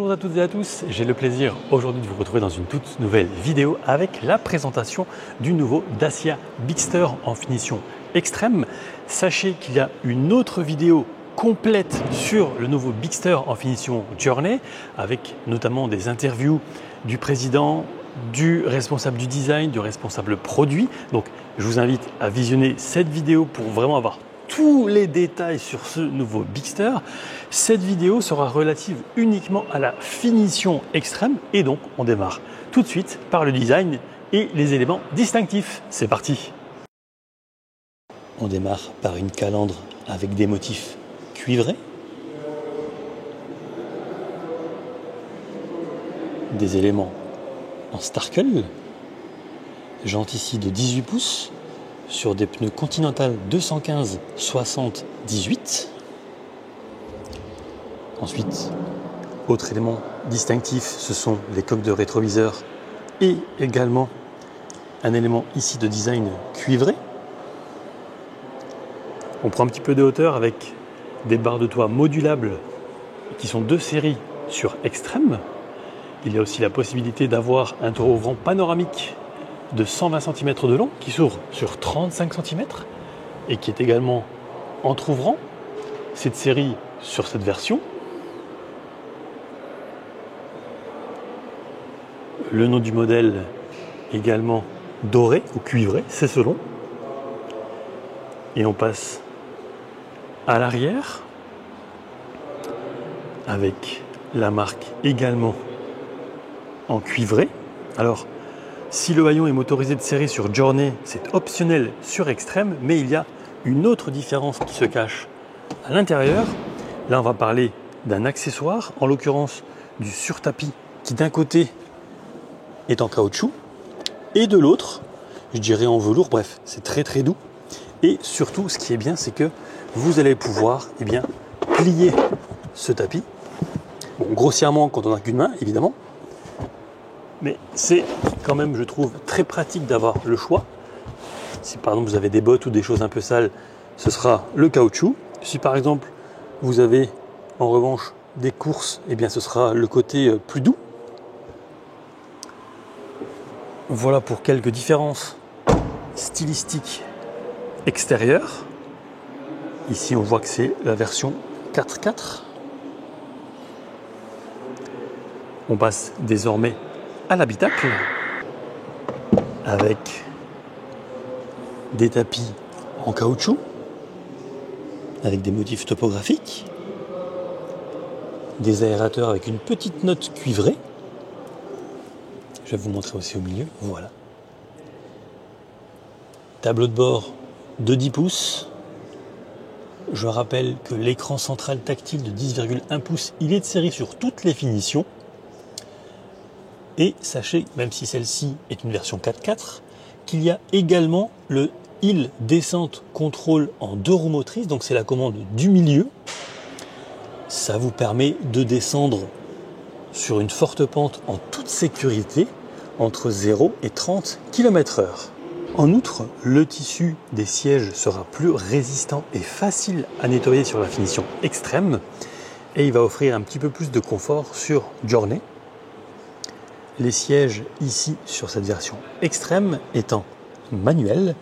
Bonjour à toutes et à tous, j'ai le plaisir aujourd'hui de vous retrouver dans une toute nouvelle vidéo avec la présentation du nouveau Dacia Bigster en finition extrême. Sachez qu'il y a une autre vidéo complète sur le nouveau Bigster en finition Journey avec notamment des interviews du président, du responsable du design, du responsable produit. Donc je vous invite à visionner cette vidéo pour vraiment avoir tous les détails sur ce nouveau Bigster. Cette vidéo sera relative uniquement à la finition extrême et donc on démarre tout de suite par le design et les éléments distinctifs. C'est parti! On démarre par une calandre avec des motifs cuivrés, des éléments en Starkel, jante ici de 18 pouces, sur des pneus Continental 215/60/18. Ensuite, autre élément distinctif, ce sont les coques de rétroviseur et également un élément ici de design cuivré. On prend un petit peu de hauteur avec des barres de toit modulables qui sont de série sur extrême. Il y a aussi la possibilité d'avoir un toit ouvrant panoramique de 120 cm de long qui s'ouvre sur 35 cm et qui est également entrouvert. Cette série sur cette version. Le nom du modèle également doré ou cuivré, c'est selon. Et on passe à l'arrière avec la marque également en cuivré. Alors, si le haillon est motorisé de série sur Journey, c'est optionnel sur Extreme, mais il y a une autre différence qui se cache à l'intérieur. Là, on va parler d'un accessoire, en l'occurrence du surtapis qui d'un côté est en caoutchouc et de l'autre, je dirais en velours. Bref, c'est très très doux. Et surtout, ce qui est bien, c'est que vous allez pouvoir plier ce tapis. Bon, grossièrement quand on n'a qu'une main, évidemment. Mais c'est quand même, je trouve, très pratique d'avoir le choix. Si par exemple vous avez des bottes ou des choses un peu sales, ce sera le caoutchouc. Si par exemple vous avez en revanche des courses, ce sera le côté plus doux. Voilà pour quelques différences stylistiques extérieures. Ici on voit que c'est la version 4x4. On passe désormais à l'habitacle avec des tapis en caoutchouc avec des motifs topographiques, des aérateurs avec une petite note cuivrée. Je vais vous montrer aussi au milieu, voilà. Tableau de bord de 10 pouces. Je rappelle que l'écran central tactile de 10,1 pouces, il est de série sur toutes les finitions. Et sachez, même si celle-ci est une version 4x4, qu'il y a également le Hill Descent Control en 2 roues motrices, donc c'est la commande du milieu. Ça vous permet de descendre sur une forte pente en toute sécurité entre 0 et 30 km/h. En outre, le tissu des sièges sera plus résistant et facile à nettoyer sur la finition extrême et il va offrir un petit peu plus de confort sur Journey. Les sièges ici sur cette version extrême étant manuels,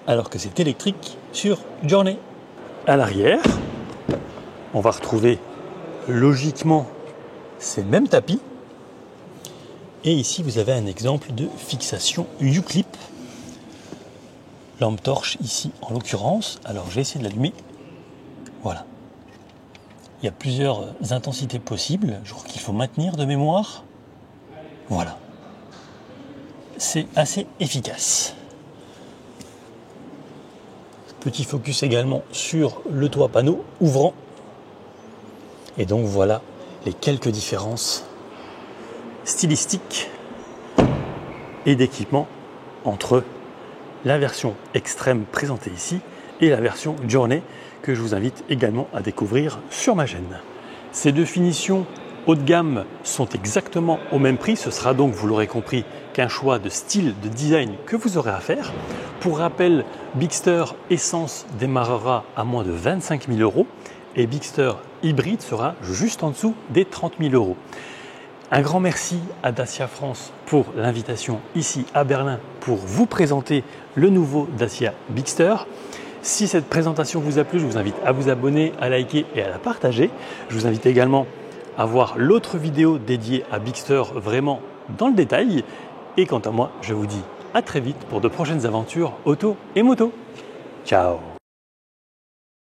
alors que c'est électrique sur Journey. À l'arrière, on va retrouver logiquement ces mêmes tapis. Et ici, vous avez un exemple de fixation U-clip. Lampe torche ici en l'occurrence. Alors j'ai essayé de l'allumer. Voilà. Il y a plusieurs intensités possibles. Je crois qu'il faut maintenir de mémoire. Voilà, c'est assez efficace. Petit focus également sur le toit panneau ouvrant. Et donc voilà les quelques différences stylistiques et d'équipement entre la version extrême présentée ici et la version Journey que je vous invite également à découvrir sur ma chaîne. Ces deux finitions haut de gamme sont exactement au même prix. Ce sera donc, vous l'aurez compris, qu'un choix de style, de design que vous aurez à faire. Pour rappel, Bigster Essence démarrera à moins de 25 000 € et Bigster Hybride sera juste en dessous des 30 000 €. Un grand merci à Dacia France pour l'invitation ici à Berlin pour vous présenter le nouveau Dacia Bigster. Si cette présentation vous a plu, je vous invite à vous abonner, à liker et à la partager. Je vous invite également à voir l'autre vidéo dédiée à Bigster vraiment dans le détail. Et quant à moi, je vous dis à très vite pour de prochaines aventures auto et moto. Ciao!